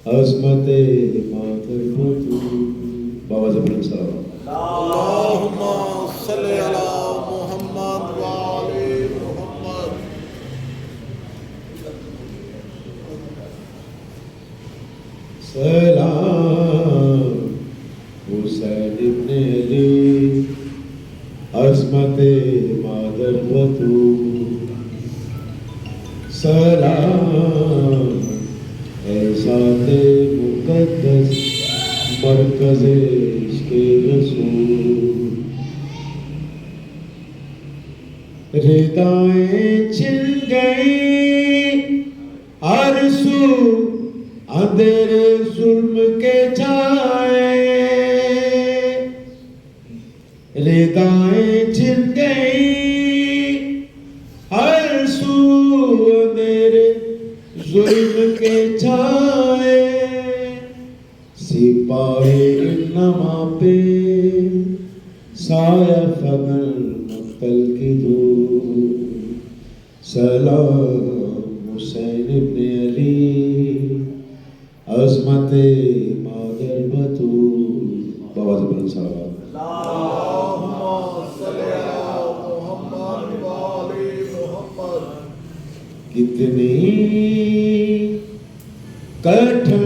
عظمت مادر تو بابا زبر صاحب اللہم صلی علی محمد وآل محمد. سلام حسین ابن علی عظمت مادر تو سلام اے ذات مقدس مرکز عشق رسول. ردائیں چھن گئی ہر سو اندھیرے ظلم کے چھائے. ردائیں چھن گئی ہر سو اندھیرے ظلم کے چھائے. سپاہی انما پہ سایہ فغن مقتل کی دور. سلام حسین ابن علی عظمت مادر بطول. بابا زبر صاحب اللہم صلی علی محمد وآل محمد. کتنی کٹھن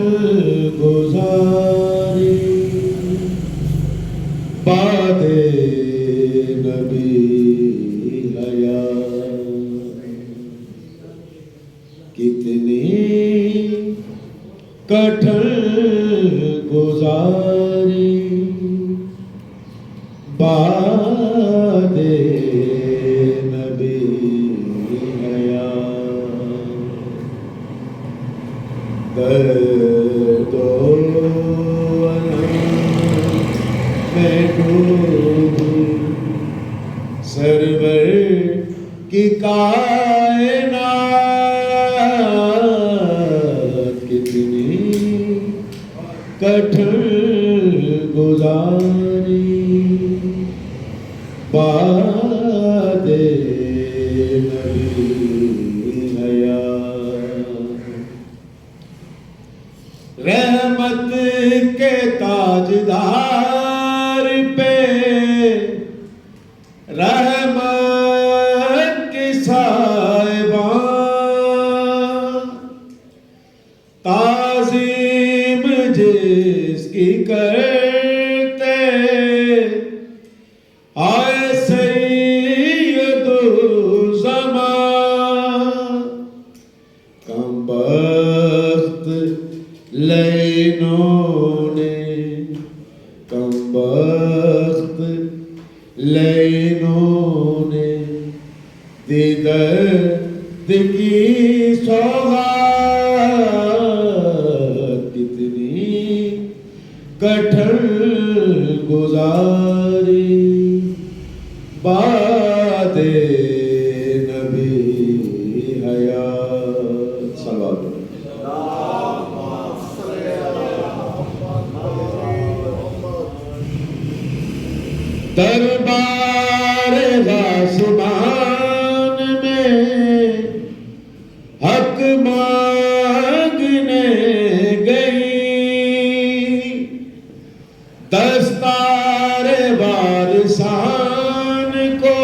گزاری بعد نبی حیات. کتنی کٹھن گزاری بعد نبی حیات. درد و الم میں ڈوب سرور کی کائنات. کتنی کٹھن گزاری بعد نبی حیات. رحمت کے تاجدار پہ رحمت کے صاحبان. تعظیم جس کی کرتے آئے سید الزمان. کم بخت لینوں نے کم بخت لینوں نے دیدرد کی سوغات. کتنی کٹھن گزاری بعد نبی حیات. صلوات دربار غاصبان میں حق مانگنے گئی. دستار وارثان کو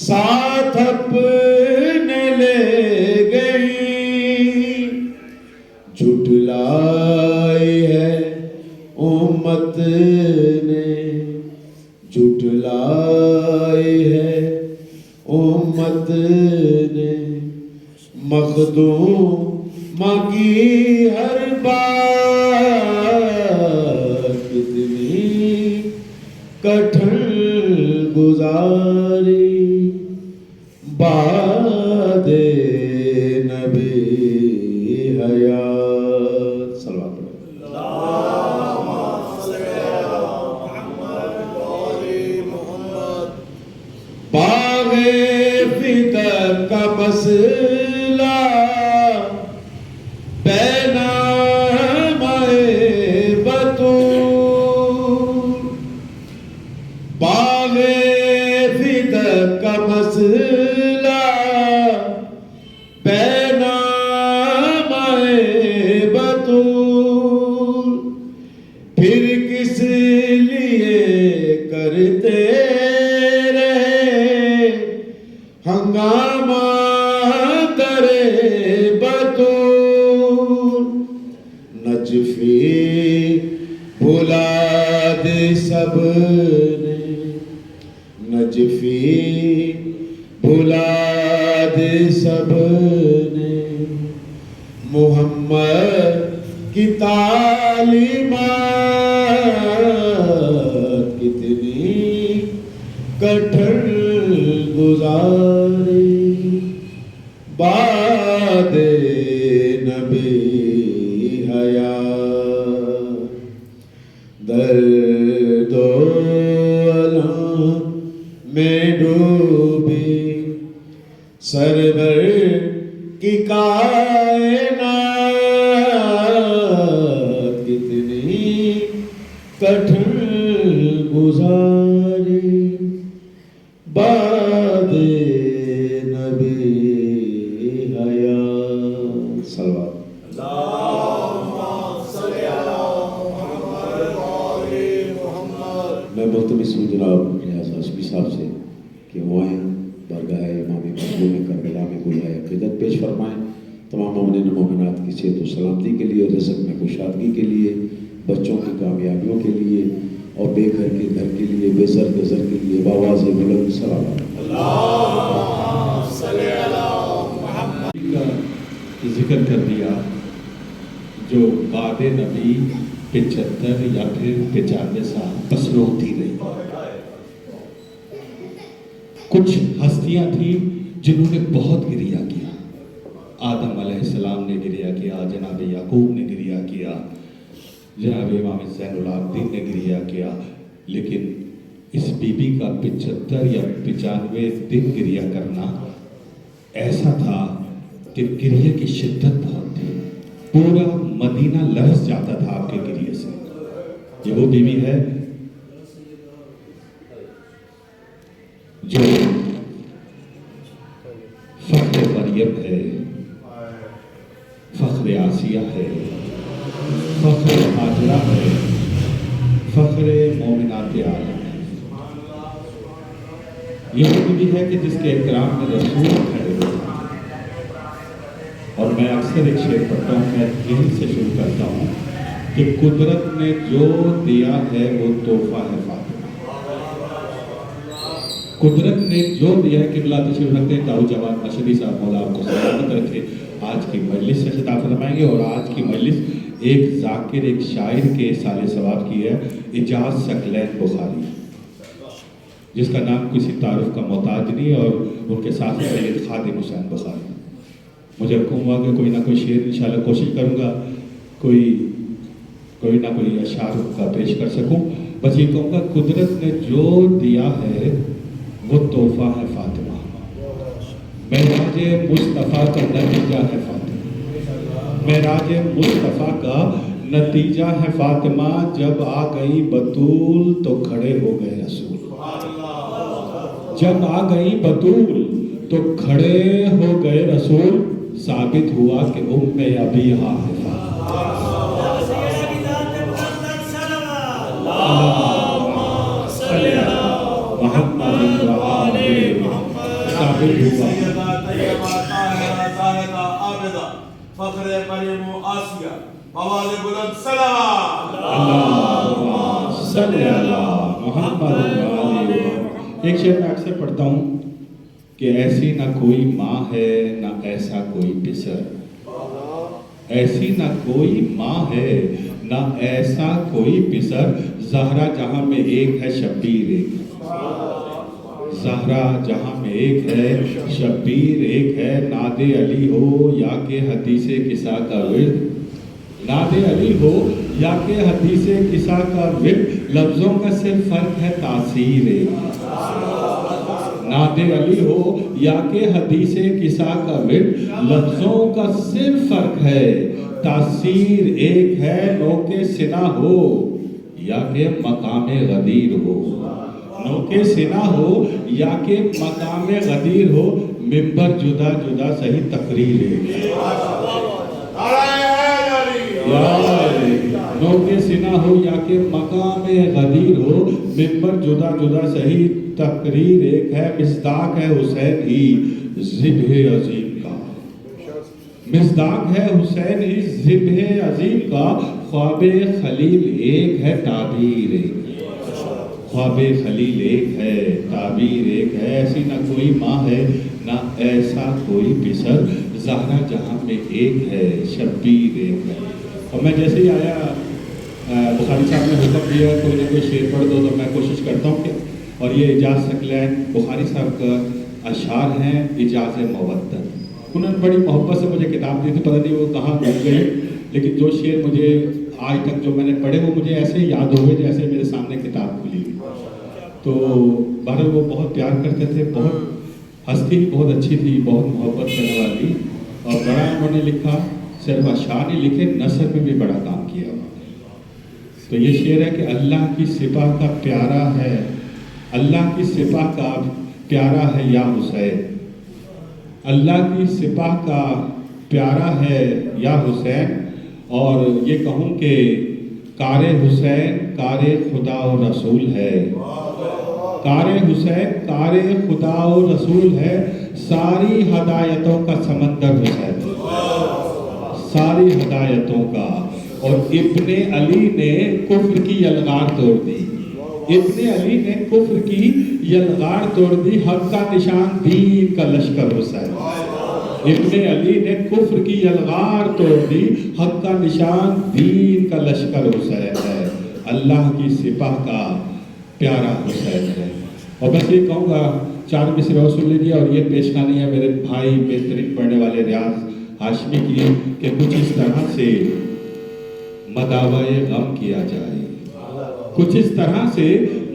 ساتھ اپنے لے گئی. جھٹلائی ہے امت نے جھٹلائی ہے امت نے مخدوم کی ہر بات. کتنی کٹھن گزاری بعد نبی حیات. صلوات باغ فکر کا مسئلہ بینامۂ بطول. باغ فکر کا مسئلہ بینامۂ نجفی بھلا دے سب نے، نجفی بھلا دے سب نے، محمد کی تعلیمات کتنی کٹھن گزاری، بعد نبی حیات درد و الم میں ڈوبی سرور کی کائنات کتنی کٹھن گزاری، بعد نبی حیات صلوات۔ میں ملتمس ہوں جناب ریاض ہاشمی صاحب سے کہ وہ آئیں بارگاہ امام مظلوم کربلا میں گویا عقیدت پیش فرمائیں، تمام مومنین و مومنات کی صحت و سلامتی کے لیے، رزق میں کشادگی کے لیے، بچوں کی کامیابیوں کے لیے، اور بے گھر کے گھر کے لیے، بے زر کے زر کے لیے، بآواز بلند سلام اللہم صلی علی محمد کا ذکر کر دیا جو بعد نبی 75 یا پھر 95 سال بسر ہوتی رہی۔ کچھ ہستیاں تھیں جنہوں نے بہت گریہ کیا، آدم علیہ السلام نے گریہ کیا، جناب یعقوب نے گریہ کیا، جناب امام زین العابدین نے گریہ کیا، لیکن اس بی بی کا 75 یا 95 دن گریہ کرنا ایسا تھا کہ گریہ کی شدت بہت تھی، پورا مدینہ لرز جاتا تھا آپ کے گریہ سے۔ یہ وہ بی بی ہے جو فخر مریم ہے، فخر آسیہ ہے، فخر ہاجرہ ہے، فخر مومنات عالم ہے۔ یہ وہ بھی ہے کہ جس کے اکرام میں رسول کھڑے ہوئے، اور میں اکثر ایک شعر پڑھتا ہوں، میں یہیں سے شروع کرتا ہوں کہ قدرت نے جو دیا ہے وہ تحفہ ہے فاطمہ۔ قدرت نے جو دیا ہے، قبلہ تشریف رکھتے ہیں تاؤ جواد مشہدی صاحب، مولا آپ کو سلامت رکھے، آج کی مجلس سے خطاب فرمائیں گے۔ اور آج کی مجلس ایک ذاکر، ایک شاعر کے سال ثواب کی ہے، اجاز ثقلین بخاری، جس کا نام کسی تعارف کا محتاج نہیں، اور ان کے ساتھ سید خادم حسین بخاری۔ مجھے حکم ہوا کہ کوئی نہ کوئی شعر انشاءاللہ کوشش کروں گا کوئی نہ کوئی اشعار کا پیش کر سکوں۔ بس یہ کہوں گا قدرت نے جو دیا ہے وہ تحفہ ہے فاطمہ، معراج مصطفیٰ کا نتیجہ ہے فاطمہ، معراج مصطفیٰ کا نتیجہ ہے فاطمہ، جب آ گئی بطول تو کھڑے ہو گئے رسول، جب آ گئی بطول تو کھڑے ہو گئے رسول، ثابت ہوا کہ ام ابیہا ہے محمد وآلہ محمد، ثابت ہوا فخر مریم و آسیہ، بآواز بلند سلام اللہم صلی علی محمد وآلہ محمد۔ ایک شعر میں اکثر پڑھتا ہوں کہ ایسی نہ کوئی ماں ہے نہ ایسا کوئی پسر، ایسی نہ کوئی ماں ہے نہ ایسا کوئی پسر، زہرا جہاں میں ایک ہے شبیر ایک، زہرا جہاں میں ایک ہے شبیر ایک ہے، ناد علی ہو یا کہ حدیث کسا کا ورد، ناد علی ہو یا کہ حدیث کسا کا ورد، لفظوں کا صرف فرق ہے تاثیر ایک، ناد علی ہو یا کہ حدیث کسا کا ورد، لفظوں کا صرف فرق ہے تاثیر ایک ہے، نوکے سنا ہو یا کہ مقام غدیر ہو، نوکے سنا ہو یا کہ مقام غدیر ہو، ممبر جدا جدا صحیح تقریر ہے، نوکے سنا ہو یا کہ مقام غدیر ہو، ممبر جدا جدا صحیح تقریر ایک ہے، مصداق ہے حسین ہی ذبح عظیم کا، مصداق ہے حسین ہی ذبح عظیم کا، خواب خلیل ایک ہے، تعبیر ایک ہے۔ خواب خلیل ایک ہے، تعبیر ایک ہے، ایسی نہ کوئی ماں ہے نہ ایسا کوئی پسر، زہرا جہاں میں ایک ہے، شبیر ایک ہے۔ اور میں جیسے ہی آیا بخاری صاحب نے حکم دیا کوئی نہ کوئی شعر پڑھ دو، تو میں کوشش کرتا ہوں کہ، اور یہ اعجاز ثقلین بخاری صاحب کا اشعار ہیں، اعجاز مودت۔ انہوں نے بڑی محبت سے مجھے کتاب دی تھی، پتہ نہیں وہ کہاں گم گئی، لیکن جو شعر مجھے آج تک جو میں نے پڑھے وہ مجھے ایسے یاد ہو گئے جیسے میرے سامنے کتاب کھلی ہوئی۔ تو بہرحال وہ بہت پیار کرتے تھے، بہت ہستی بھی بہت اچھی تھی، بہت محبت کرنے والی، اور بڑا انہوں نے لکھا، صرف اشعار نہیں لکھے، نثر میں بھی بڑا کام کیا انہوں نے۔ تو یہ شعر ہے کہ اللہ کی سپاہ کا پیارا ہے، اللہ کی سپاہ کا پیارا ہے یا حسین، اللہ کی سپاہ کا پیارا ہے یا حسین، اور یہ کہوں کہ کار حسین کار خدا و رسول ہے، کار حسین کار خدا و رسول ہے، ساری ہدایتوں کا سمندر حسین، ساری ہدایتوں کا۔ اور ابن علی نے کفر کی یلغار توڑ دی، ابن علی نے کفر کی یلغار توڑ دی، حق کا نشان دین کا لشکر حسین، ابن علی نے کفر کی یلغار توڑ دی، حق کا نشان دین کا لشکر حسین ہے، اللہ کی سپاہ کا پیارا حسین ہے۔ اور بس یہ کہوں گا، 4 مصرع سن لیجیے، اور یہ پیشکانی ہے میرے بھائی بہترین پڑھنے والے ریاض ہاشمی کی، کہ کچھ اس طرح سے مداوائے غم کیا جائے، کچھ اس طرح سے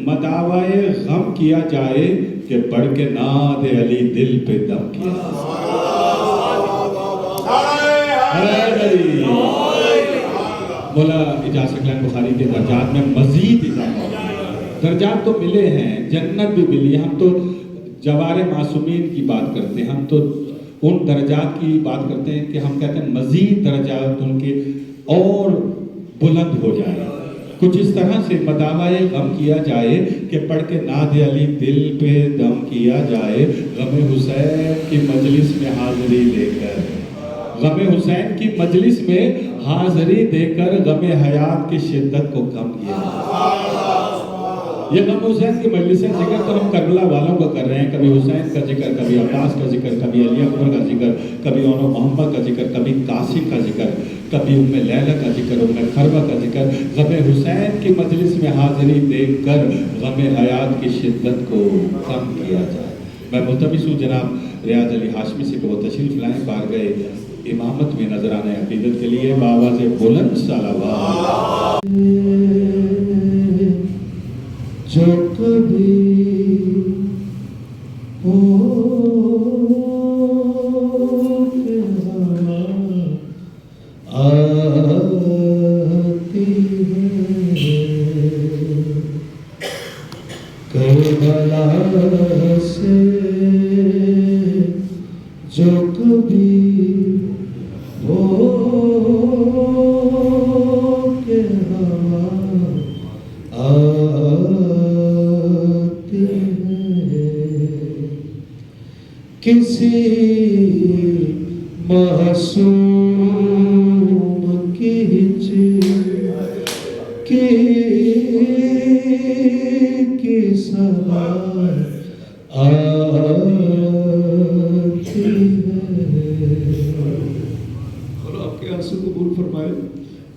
مداوائے غم کیا جائے کہ پڑھ کے ناد علی دل پہ دم کیا جائے۔ مولا اعجاز ثقلین بخاری کے درجات میں مزید اضافہ، درجات تو ملے ہیں، جنت بھی ملی، ہم تو جوار معصومین کی بات کرتے ہیں، ہم تو ان درجات کی بات کرتے ہیں کہ ہم کہتے ہیں مزید درجات ان کے اور بلند ہو جائیں۔ کچھ اس طرح سے مداوائے غم کیا جائے کہ پڑھ کے ناد علی دل پہ دم کیا جائے، غم حسین کی مجلس میں حاضری دے کر، غم حسین کی مجلس میں حاضری دے کر غم حیات کی شدت کو کم کیا جائے۔ یہ غم حسین کی مجلس ہے، ذکر تو ہم کربلا والوں کا کر رہے ہیں، کبھی حسین کا ذکر، کبھی عباس کا ذکر، کبھی علی اکبر کا ذکر، کبھی اونو محمد کا ذکر، کبھی قاسم کا ذکر، کبھی ام لیلہ کا ذکر، ام خربہ کا ذکر۔ غم حسین کی مجلس میں حاضری دے کر غم حیات کی شدت کو کم کیا جائے۔ میں ملتمس ہوں جناب ریاض علی ہاشمی سے کہ وہ تشریف لائیں بارگاہ امامت میں نذرانہ عقیدت کے لیے بآواز بلند صلوات۔ جو کبھی ہو کے ہوا آتی ہے، کربلا سے جو کبھی ہو کے ہوا آتی ہے، کسی معصوم کی صدا آتی ہے۔ اور آپ کے آنسو قبول فرمائے۔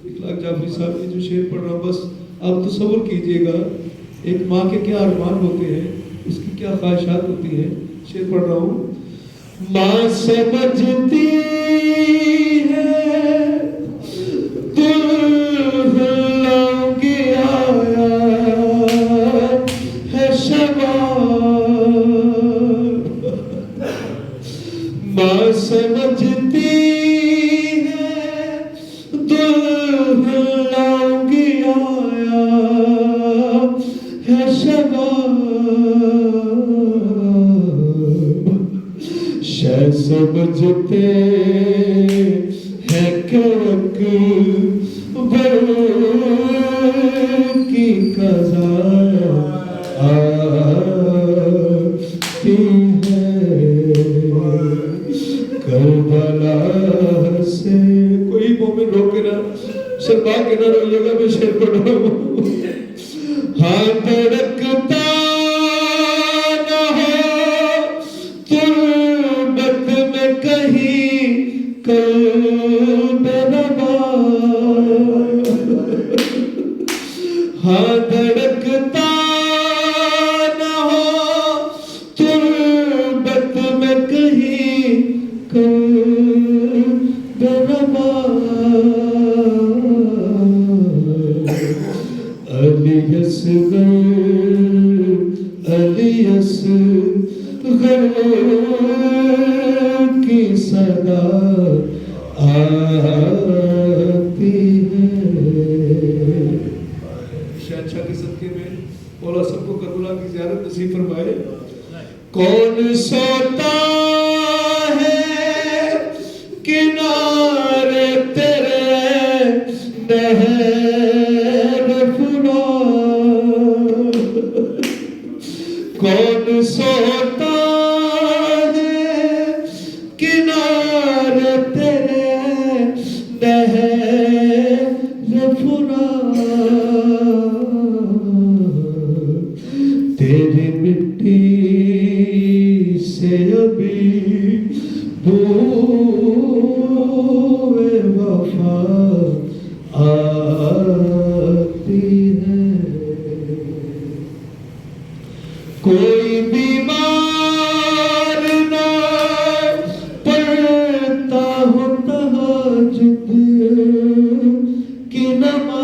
اخلاق جعفری صاحب نے جو شعر پڑھ رہا ہوں، بس آپ تصور کیجئے گا ایک ماں کے کیا ارمان ہوتے ہیں، اس کی کیا خواہشات ہوتی ہیں۔ شعر پڑھ رہا ہوں۔ ماں سمجھتی ہے دلہن لونگی آیا ہے شباب، ماں سمجھتی ہے دلہن لونگی آیا ہے شباب، شہ سمجھتے ہیں کہ اکبر کی قضا آتی ہے، کربلا سے کوئی مومن رو کے نہ شرما کے نہ روئیے گا، میں شعر پڑھ رہا ہوں. ہاں دھڑکتا نہ ہو تربت میں کہیں قلب ربا، ہاں دھڑکتا نہ ہو تربت میں کہیں قلب ربا. علی اصغر علی اصغر کی صدا آتی ہے. شہنشاہ کے صدقے میں مولا سب کو کربلا کی زیارت نصیب فرمائے. کون سوتا ہے کنارے تیرے نہر فرات، کون سوتا ہے کنارے تیرے نہر فرات. تیری مٹی سے ابھی بوئے وفا آتی ہے. کوئی بیمار نہ پڑھتا ہو تہجد کی نماز،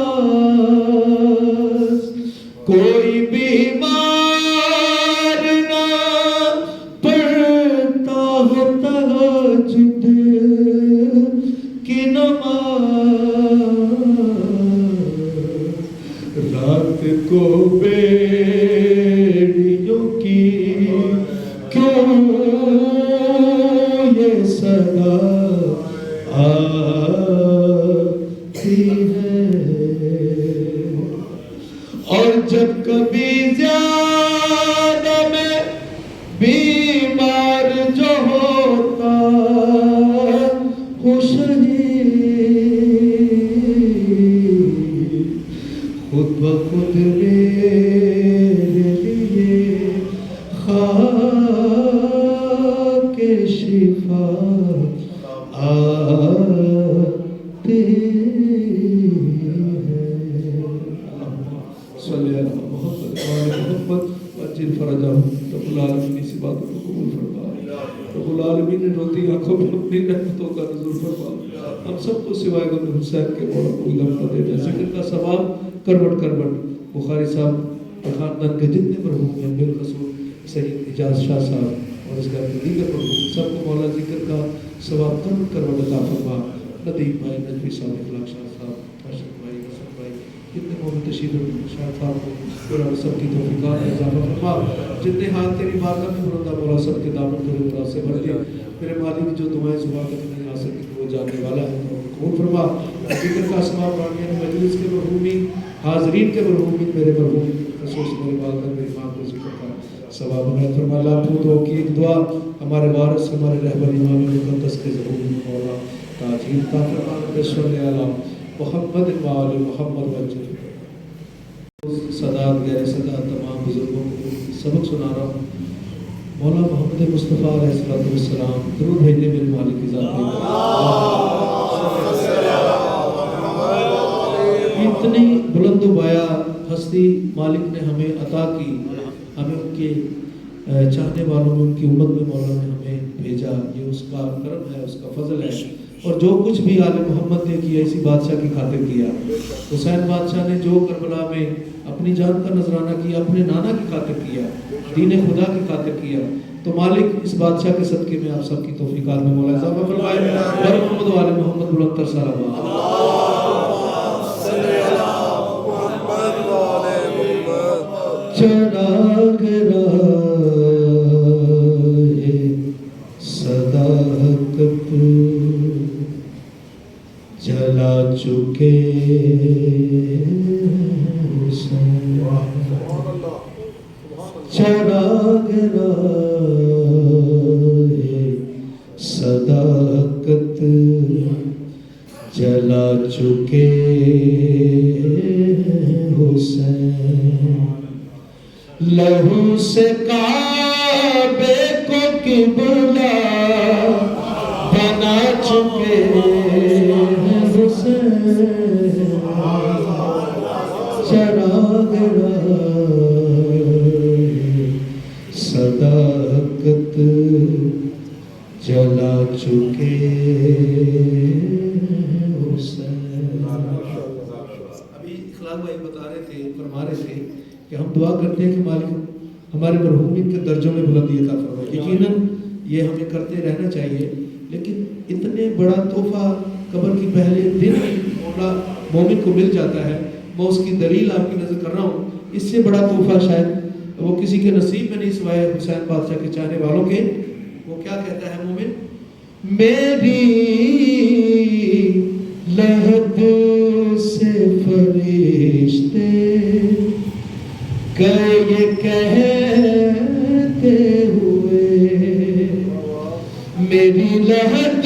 کوئی بیمار نہ پڑھتا ہو تہجد کی نماز. رات کو بیڑیوں کی کیوں یہ صدا آتی ہے، اور جب کبھی زیادہ میں بیمار جو ہوتا ہوں شہید، خود بخود میرے لیے خاک شفا آتی ہے. صلی اللہ محمد محمد وجل فرجہ. رب العالمین اسی باتوں کو قبول فرما. رب العالمین نے روتی آنکھوں میں اپنی رحمتوں کا نزول فرما. ہم سب کو سوائے غم حسین کے مولا کوئی غم نہ دے. ذکر کا ثواب کروٹ کروٹ. بخاری صاحب اور خاندان کے جتنے مرحوم ہیں، بالخصوص سید اجاز شاہ صاحب اور اس گھر کے دیگر مرحوم، سب کو مولا ذکر کا ثواب کروٹ کروٹ عطا فرما. ندیم بھائی، نجوی صاحب، اخلاق شاہ صاحب، ارشد بھائی، حسن بھائی، جتنے مومن تشریف شاہ صاحب کو مولا سب کی توفیقات میں اضافہ فرما. جتنے ہاتھ تیری بارگاہ میں بلندہ مولا سب کے دامن کو مراد سے بھر دے. میرے مالک جو دعائیں زبان تک نہیں آ سکی وہ جاننے والا ہے تو قبول فرما. ذکر کا ثواب رانیہ مجلس کے مرحومین، حاضرین کے مرحومین، میرے مرحوم خصوص میرے والدہ میری ماں کو ذکر کا ثواب عنایت فرما. اللہ پوتوں کی ایک دعا ہمارے وارث ہمارے رہبر امام مقدس کے ظہور میں مولا تاجیل عطا فرما. صلی اللہ محمد وآل محمد وجل. سادات غیر سادات تمام بزرگوں کو سبق سنا رہا ہوں. مولا محمد مصطفیٰ علیہ السلام درود بھیجنے میرے مالک کی ذات میں. اتنی بلند و بایا ہستی مالک نے ہمیں عطا کی، ہمیں ان کے چاہنے والوں میں، ان کی امت میں مولا نے ہمیں بھیجا. یہ اس کا کرم ہے، اس کا فضل ہے. اور جو کچھ بھی آل محمد نے کیا اسی بادشاہ کی خاطر کیا. حسین بادشاہ نے جو کربلا میں اپنی جان کا نذرانہ کیا اپنے نانا کی خاطر کیا، دین خدا کی خاطر کیا. تو مالک اس بادشاہ کے صدقے میں آپ سب کی توفیقات میں مولا اضافہ فرمائے. اور محمد و آل محمد بلند تر صلوات. چراغ راہ صداقت جلا چکے چراغ راہ صداقت جلا چکے حسین لہو سے کعبے کو قبلہ بنا چکے حسین چراغ صداقت جلا چکے حسین. ابھی اخلاق بھائی بتا رہے تھے، فرما رہے تھے کہ ہم دعا کرتے ہیں کہ مالک ہمارے مرحومین کے درجوں میں بلندی عطا فرمائے. یقیناً یہ ہمیں کرتے رہنا چاہیے، لیکن اتنے بڑا تحفہ قبر کی پہلے دن مولا مومن کو مل جاتا ہے. میں اس کی دلیل آپ کی نظر کر رہا ہوں. اس سے بڑا تحفہ شاید وہ کسی کے نصیب میں نہیں سوائے حسین بادشاہ کے چاہنے والوں کے. وہ کیا کہتا ہے مومن؟ میری لحد سے فرشتے یہ کہتے ہوئے، میری لحد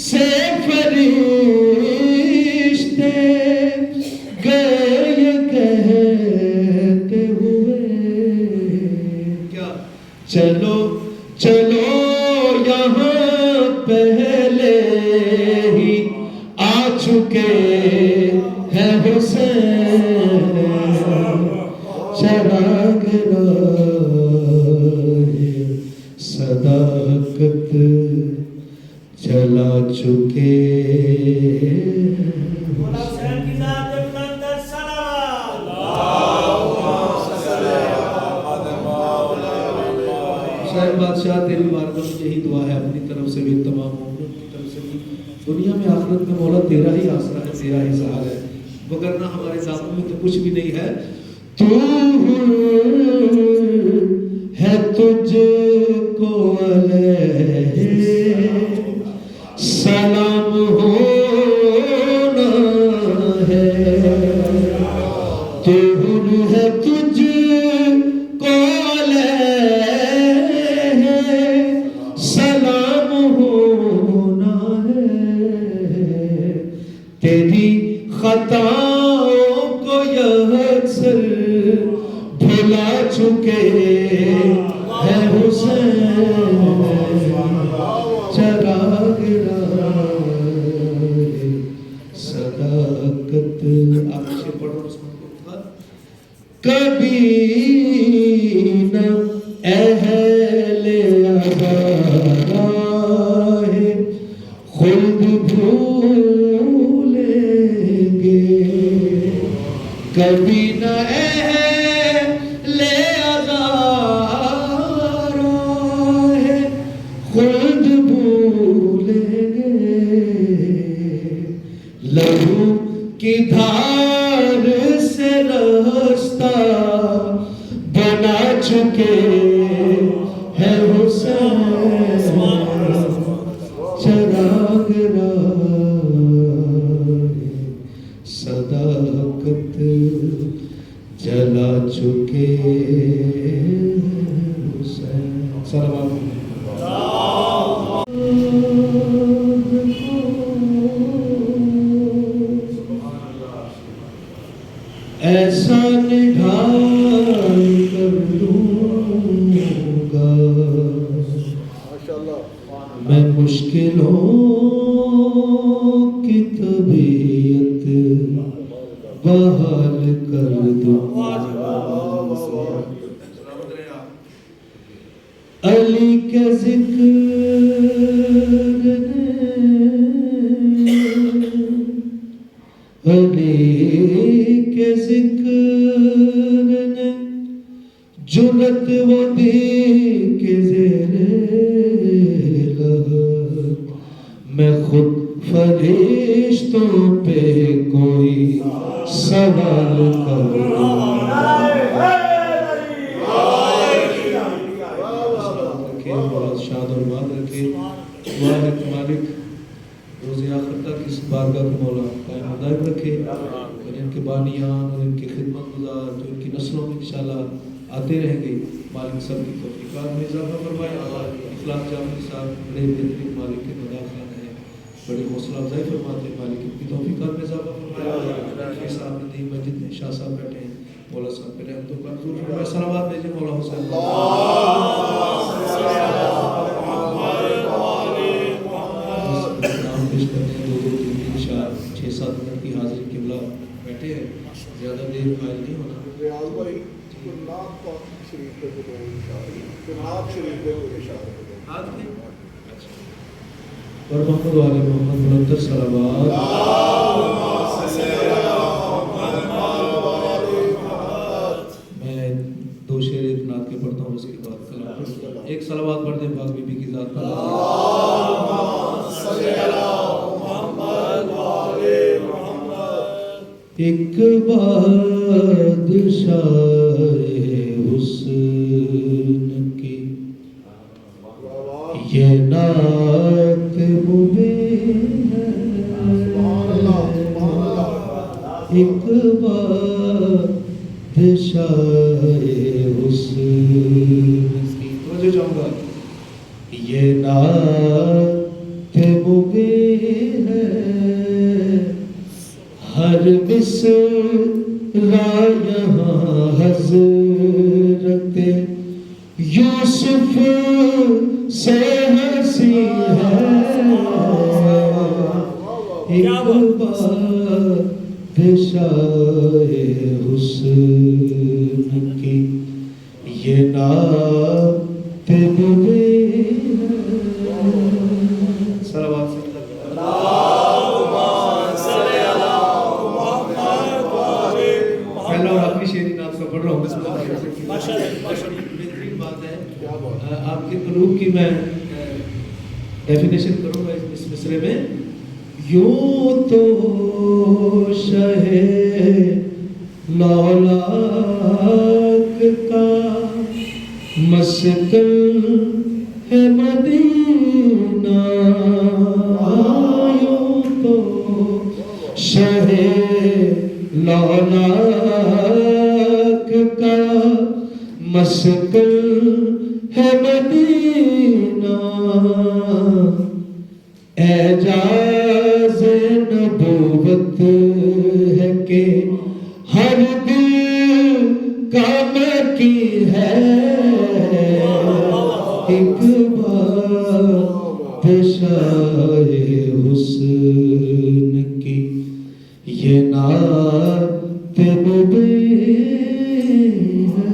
سے فرشتے یہ کہتے ہوئے، کیا چلو چلو یہاں پہلے ہی آ چکے ہیں حسین چراغ صداقت جلا چکے. بادشاہ تیری بارگاہ میں یہی دعا ہے اپنی طرف سے بھی، تمام مومنوں کی طرف سے بھی. دنیا میں آخرت میں مولا تیرا ہی آسرا ہے، تیرا ہی سہارا ہے، وگرنہ ہمارے دامن میں تو کچھ بھی نہیں ہے. تو ہے تجھ کو علیہ سلام ہونا ہے، تو ہے تجھ کو تیری خطاؤں کو یکسر بھلا چکے ہیں حسین چراغ صداقت. آپ سے پڑھو اس کو. کبھی نہ اہل خلد بھولیں گے، کبھی نہ اہل عذار خلد بھولیں گے. لہو کی دھار سے رستہ بنا چکے ہیں حسین چراغ صداقت جلا چکے حسین. صلوات ایسا نگاہ کر دوں گا میں مشکلوں کی طبیعت بحال کر دوں. علی کے ذکر نے، علی کے ذکر نے جرت وہ دی کہ زیر میں خود فرشتوں پہ کوئی سوال کروں. شاد اور بات رکھے. دعا ہے کہ مالک روز آخر تک اس بارگاہ کو مولا قائم دائم رکھے، اور ان کے بانیان اور ان کی خدمت گزار جو ان کی نسلوں میں انشاءاللہ آتے رہیں گے، مالک سب کی توفیقات میں اضافہ فرمائے. اخلاق جامی صاحب بڑے بہترین مالک کے مداخلہ ہیں. بڑی حوصلہ افزائی فرماتے ہیں. مالک کی توفیقات میں اضافہ فرمائے. شیخ صاحب ندیم مسجد میں شاہ صاحب بیٹھے ہیں, مولا صاحب پہ رحمت و کرم فرمائے. صلوات بھیجیں مولا حسین. نام پیش کرتے ہیں 2 3 3 4 6 7 منٹ کی حاضری. قبلہ بیٹھے ہیں, زیادہ دیر قائل نہیں ہونا. ریاض بھائی نعت پاک شریف پہ بولو انشاءاللہ. نعت شریف پہ بولو انشاءاللہ. اور محمد والے محمد بلندر صلوات. میں 2 شعر ایک نعت کے پڑھتا ہوں, اس کے بعد کلام. ایک صلوات پڑھ دیں پاک بی بی کی ذات پر. ایک بادشاہ حسن کی یہ نعت مبین ہے. ایک بادشاہ حسن کی توجہ چاہوں گا. یہ نعت مبین ہے, ہر مصرع یہاں حضرت یوسف سے ہنسی ہے. ایک بادشاہ حسن کی یہ نعت مبین ہے. صلوات سے پڑھ رہا ہوں. بہترین بات ہے. آپ کے قلوب کی میں ڈیفینیشن کروں گا اس مصرے میں. یوں تو شہ لولاک کا مسکن ہے مدینہ. یوں تو شہ لولاک کا مسکن ہے مدینہ. اعجاز نبوت ہے کہ ہر دل کا مکی ہے. ایک بادشاہ حسن کی یہ نعت مبین ہے.